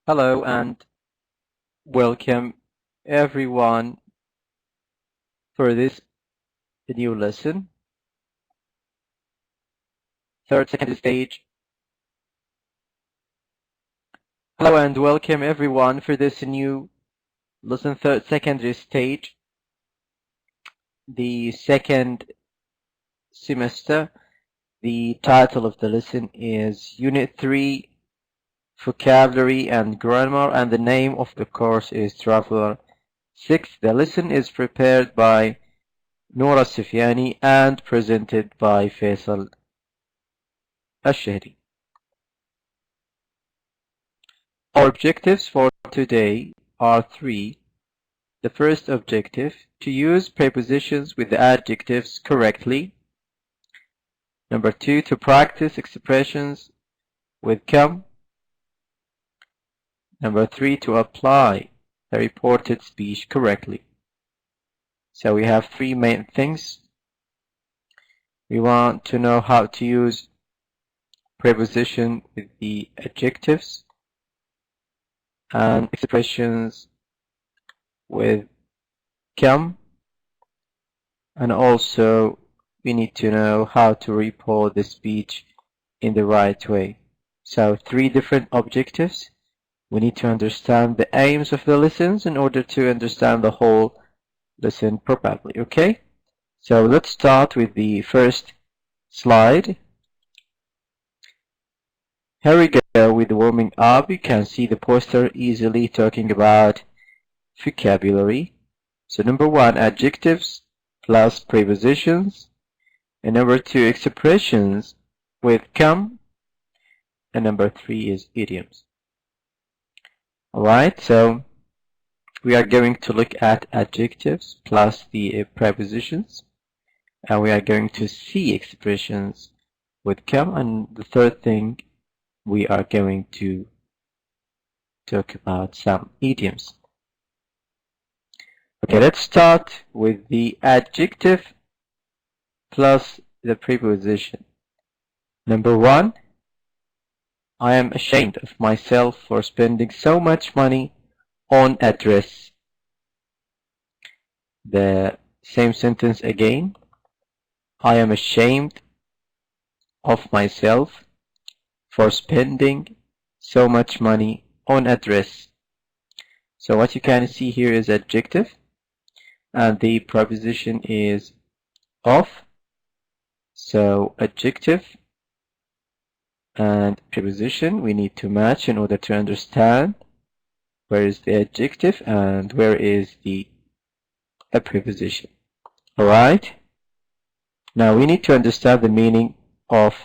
Hello and welcome everyone for this new lesson, third secondary stage. Hello and welcome everyone for this new lesson, third secondary stage, the second semester. The title of the lesson is Unit 3, Vocabulary and Grammar, and the name of the course is Traveler 6. The lesson is prepared by Noura Sufyani and presented by Faisal Ashehri. Our objectives for today are three. The first objective, to use prepositions with the adjectives correctly. Number 2, to practice expressions with come. Number 3, to apply the reported speech correctly. So we have three main things. We want to know how to use preposition with the adjectives and expressions with come, and also we need to know how to report the speech in the right way. So three different objectives. We need to understand the aims of the lessons in order to understand the whole lesson properly. Okay, so let's start with the first slide. Here we go with the warming up. You can see the poster easily talking about vocabulary. So number 1, adjectives plus prepositions, and number 2, expressions with come, and number 3 is idioms. Alright, so we are going to look at adjectives plus the prepositions, and we are going to see expressions with come, and the third thing we are going to talk about some idioms. Okay, let's start with the adjective plus the preposition. Number 1, I am ashamed of myself for spending so much money on a dress. The same sentence again. I am ashamed of myself for spending so much money on a dress. So what you can see here is adjective, and the preposition is of. So adjective and preposition we need to match in order to understand where is the adjective and where is the preposition. Alright, now we need to understand the meaning of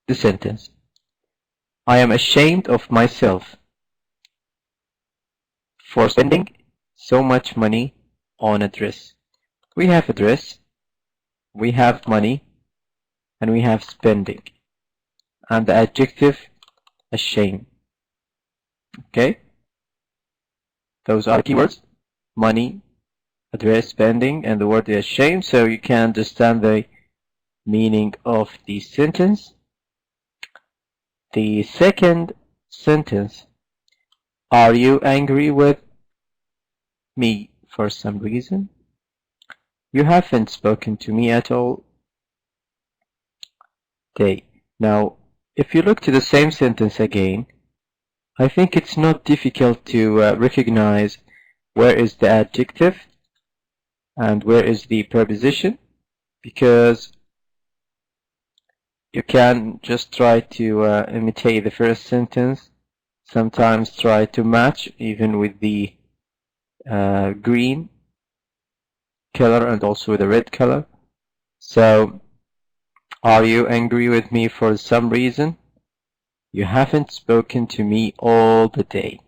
the sentence. I am ashamed of myself for spending so much money on a dress. We have a dress, we have money, and we have spending, and the adjective ashamed. Okay, those are keywords: money, address, spending, and the word ashamed. So you can understand the meaning of the sentence. The second sentence, are you angry with me for some reason? You haven't spoken to me at all day. Now, if you look to the same sentence again, I think it's not difficult to recognize where is the adjective and where is the preposition, because you can just try to imitate the first sentence, sometimes try to match even with the green color and also with the red color. So, are you angry with me for some reason? You haven't spoken to me all the day.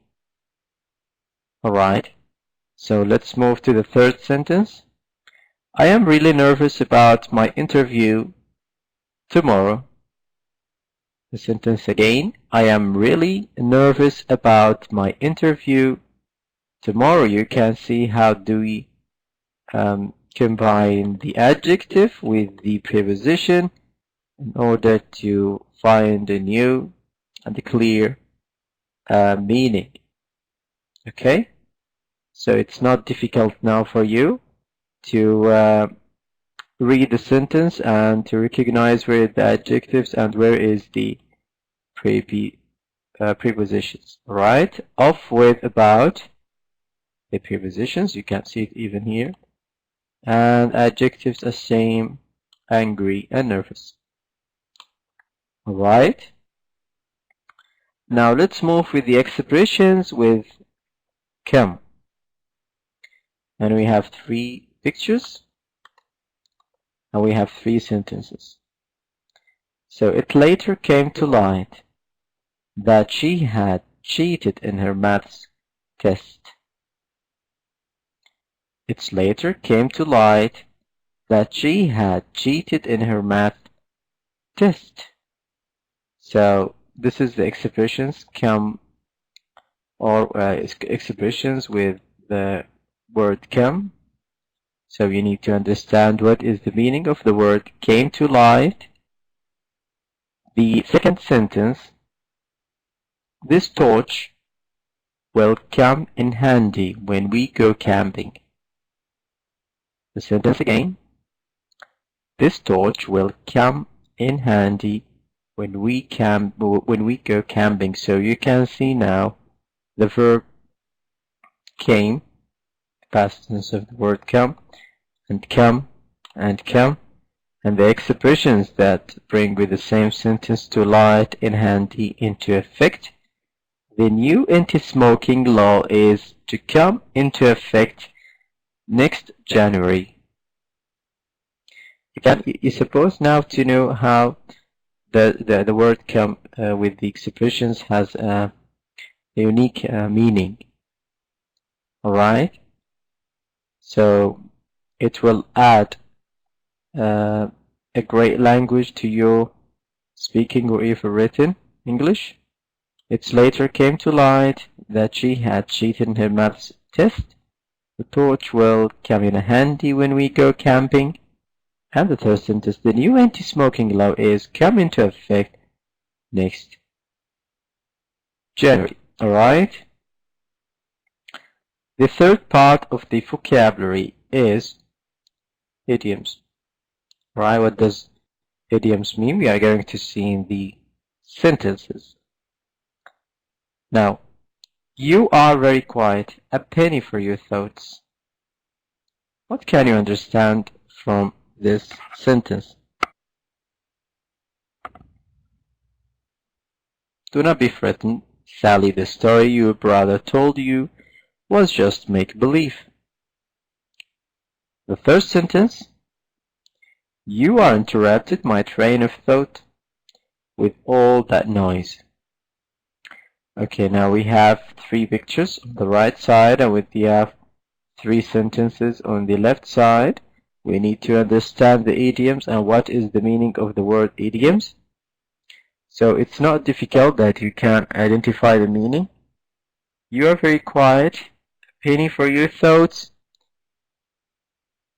Alright, so let's move to the third sentence. I am really nervous about my interview tomorrow. The sentence again. I am really nervous about my interview tomorrow. You can see how do we combine the adjective with the preposition in order to find a new and a clear meaning. Okay, so it's not difficult now for you to read the sentence and to recognize where the adjectives and where is the prepositions. Right, off with about the prepositions, you can see it even here, and adjectives the same, angry and nervous. Alright, now let's move with the expressions with come. And we have 3 pictures and we have 3 sentences. So it later came to light that she had cheated in her maths test. It later came to light that she had cheated in her math test. So this is the expressions come, or expressions with the word come. So you need to understand what is the meaning of the word came to light. The second sentence, this torch will come in handy when we go camping. The sentence again, this torch will come in handy when we go camping. So you can see now the verb came, past tense of the word come, and come, and come, and the expressions that bring with the same sentence to light in handy into effect. The new anti-smoking law is to come into effect next January. You're supposed now to know how the word come with the expressions has a unique meaning. Alright? So it will add a great language to your speaking or even written English. It later came to light that she had cheated in her maths test. The torch will come in handy when we go camping. And the third sentence, the new anti-smoking law is come into effect next January. Alright? The third part of the vocabulary is idioms. Right? What does idioms mean? We are going to see in the sentences. Now, you are very quiet. A penny for your thoughts. What can you understand from this sentence? Do not be frightened, Sally. The story your brother told you was just make-believe. The first sentence, you are interrupted my train of thought with all that noise. Okay, now we have 3 pictures on the right side and we have 3 sentences on the left side. We need to understand the idioms and what is the meaning of the word idioms. So it's not difficult that you can identify the meaning. You are very quiet. A penny for your thoughts.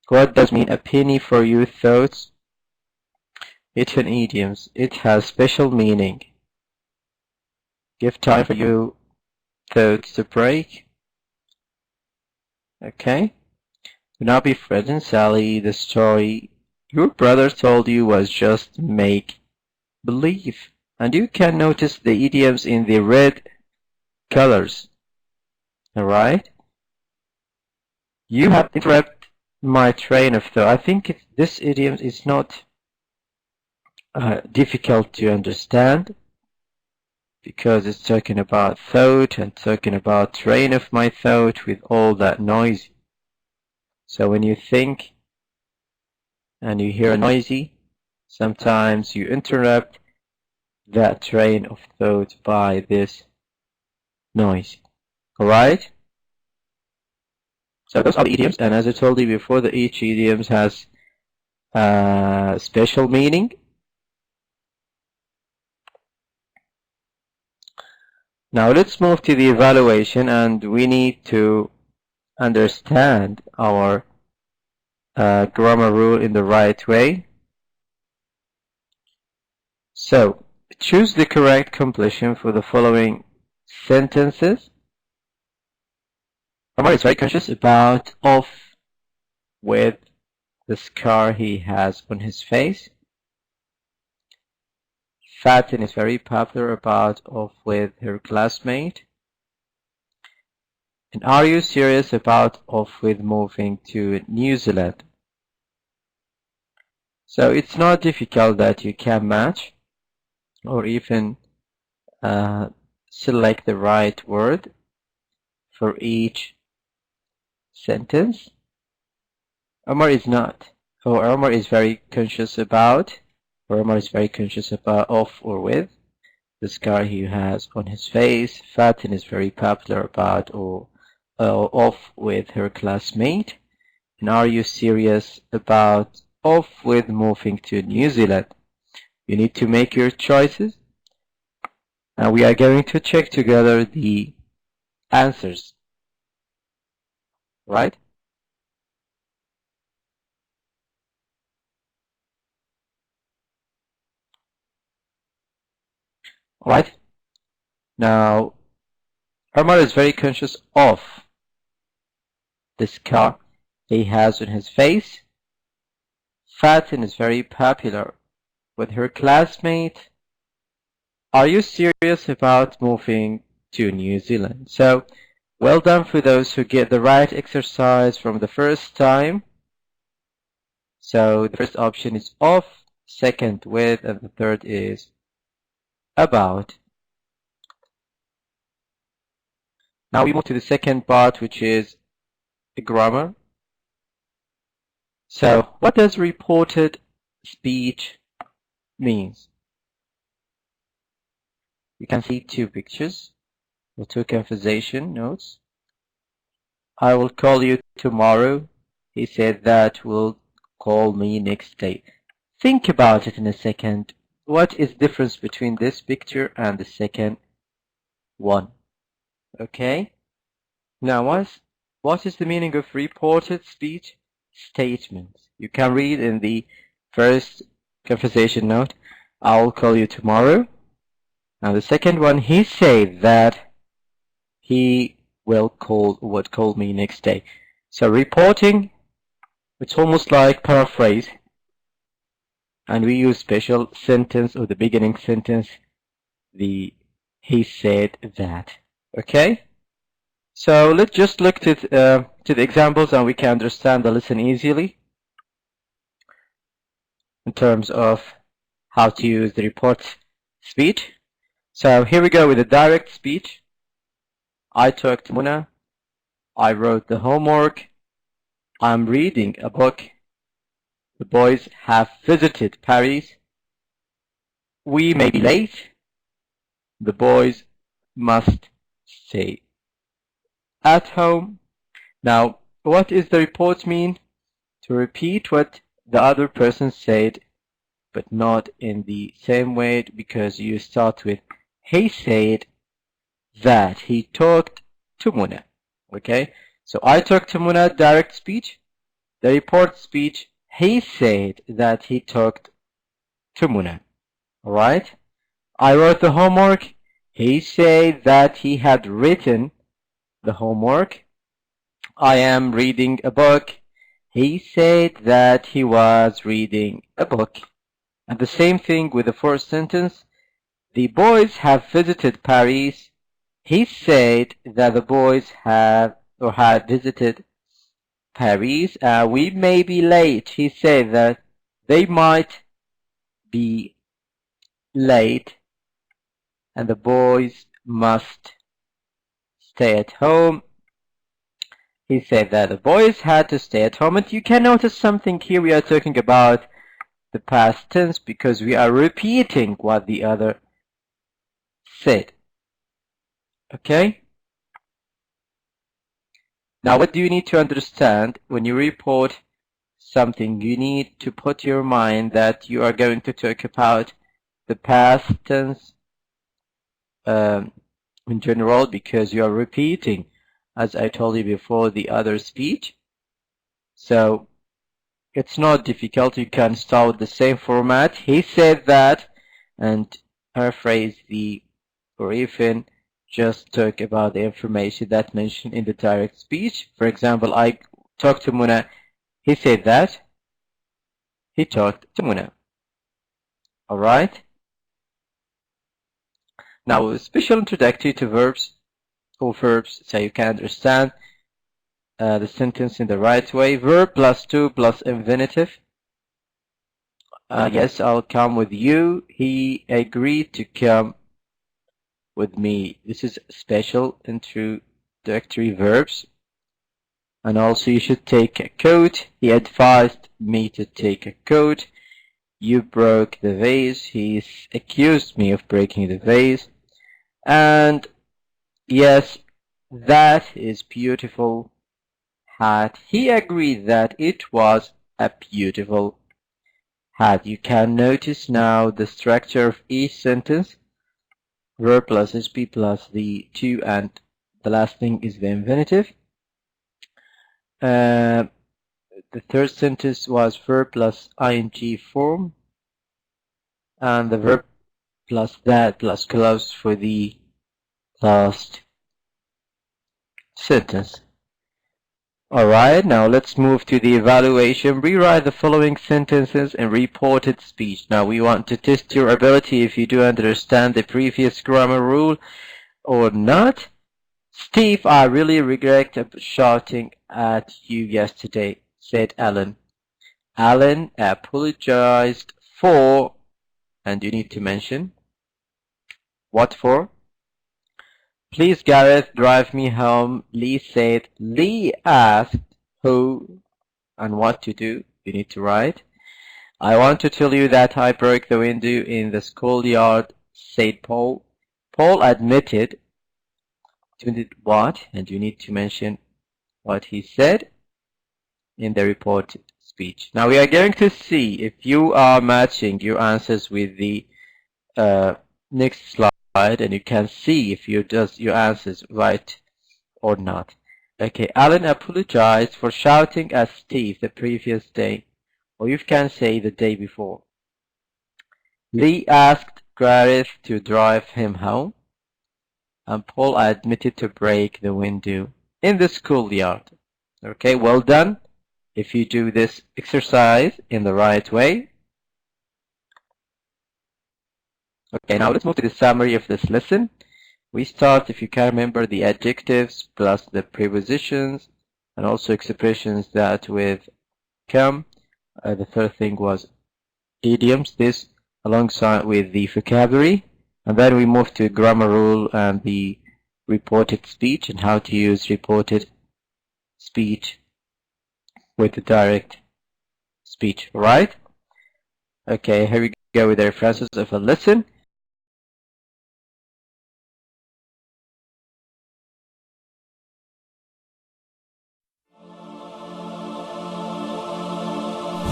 What does mean a penny for your thoughts? It's an idiom. It has special meaning. Give time for your thoughts to break. Okay? Do not be frightened, Sally. The story your brother told you was just make-believe. And you can notice the idioms in the red colors. Alright? You have interrupted my train of thought. I think this idiom is not difficult to understand, because it's talking about thought and talking about train of my thought with all that noise. So when you think and you hear a noisy, sometimes you interrupt that train of thought by this noise. Alright? So those are the idioms, and as I told you before, each idiom has a special meaning. Now let's move to the evaluation, and we need to understand our grammar rule in the right way. So choose the correct completion for the following sentences. Omar is very conscious with the scar he has on his face. Fatin is very popular with her classmate. And are you serious with moving to New Zealand? So it's not difficult that you can match or even select the right word for each sentence. Omar is not. Omar is very conscious with the scar he has on his face. Fatin is very popular with her classmate. And are you serious with moving to New Zealand? You need to make your choices. And we are going to check together the answers. Right? Alright. Now, Omar is very conscious of the scar he has on his face. Fatin is very popular with her classmate. Are you serious about moving to New Zealand? So, well done for those who get the right exercise from the first time. So, the first option is of, second with, and the third is about. Now we move to the second part, which is the grammar. So, what does reported speech means? You can see two pictures or two conversation notes. I will call you tomorrow. He said that will call me next day. Think about it in a second. What is the difference between this picture and the second one? Okay. Now, what is the meaning of reported speech? Statements. You can read in the first conversation note, I will call you tomorrow. Now the second one, he said that he would call me next day. So reporting, it's almost like paraphrase. And we use special sentence or the beginning sentence, he said that. Okay? So let's just look to the examples and we can understand the lesson easily in terms of how to use the report speech. So here we go with the direct speech. I talked to Muna. I wrote the homework. I'm reading a book. The boys have visited Paris. We may be late. The boys must stay at home. Now, what does the report mean? To repeat what the other person said, but not in the same way, because you start with he said that he talked to Muna. Okay? So I talked to Muna, direct speech. The report speech, he said that he talked to Muna. Alright? I wrote the homework. He said that he had written the homework. I am reading a book. He said that he was reading a book. And the same thing with the first sentence. The boys have visited Paris. He said that the boys had visited Paris. We may be late. He said that they might be late and the boys must stay at home. He said that the boys had to stay at home. And you can notice something here. We are talking about the past tense because we are repeating what the other said. Okay? Now, what do you need to understand when you report something? You need to put your mind that you are going to talk about the past tense in general because you are repeating, as I told you before, the other speech. So it's not difficult. You can start with the same format. He said that and paraphrase or even just talk about the information that mentioned in the direct speech. For example, I talked to Muna. He said that. He talked to Muna. Alright? Now, a special introductory to verbs or verbs so you can understand the sentence in the right way. Verb plus to plus infinitive. Yes, I'll come with you. He agreed to come with me. This is special introductory verbs. And also you should take a coat. He advised me to take a coat. You broke the vase. He accused me of breaking the vase. And yes, that is beautiful hat. He agreed that it was a beautiful hat. You can notice now the structure of each sentence. Verb plus SP plus the to, and the last thing is the infinitive. The third sentence was verb plus ing form, and the verb plus that plus clause for the last sentence. Alright, now let's move to the evaluation. Rewrite the following sentences in reported speech. Now we want to test your ability if you do understand the previous grammar rule or not. Steve, I really regret shouting at you yesterday, said Alan. Alan apologized for, and you need to mention what for. Please, Gareth, drive me home. Lee said. Lee asked who and what to do. You need to write. I want to tell you that I broke the window in the schoolyard, said Paul. Paul admitted what, and you need to mention what he said in the reported speech. Now we are going to see if you are matching your answers with the next slide, and you can see if you does your answers right or not. Okay, Alan apologized for shouting at Steve the previous day, or you can say the day before. Lee asked Gareth to drive him home, and Paul admitted to break the window in the schoolyard. Okay, well done if you do this exercise in the right way. Okay, now let's move to the summary of this lesson. We start, if you can remember, the adjectives plus the prepositions and also expressions that with come. The third thing was idioms, this alongside with the vocabulary. And then we move to grammar rule and the reported speech and how to use reported speech with the direct speech, right? Okay, here we go with the references of a lesson.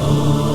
Oh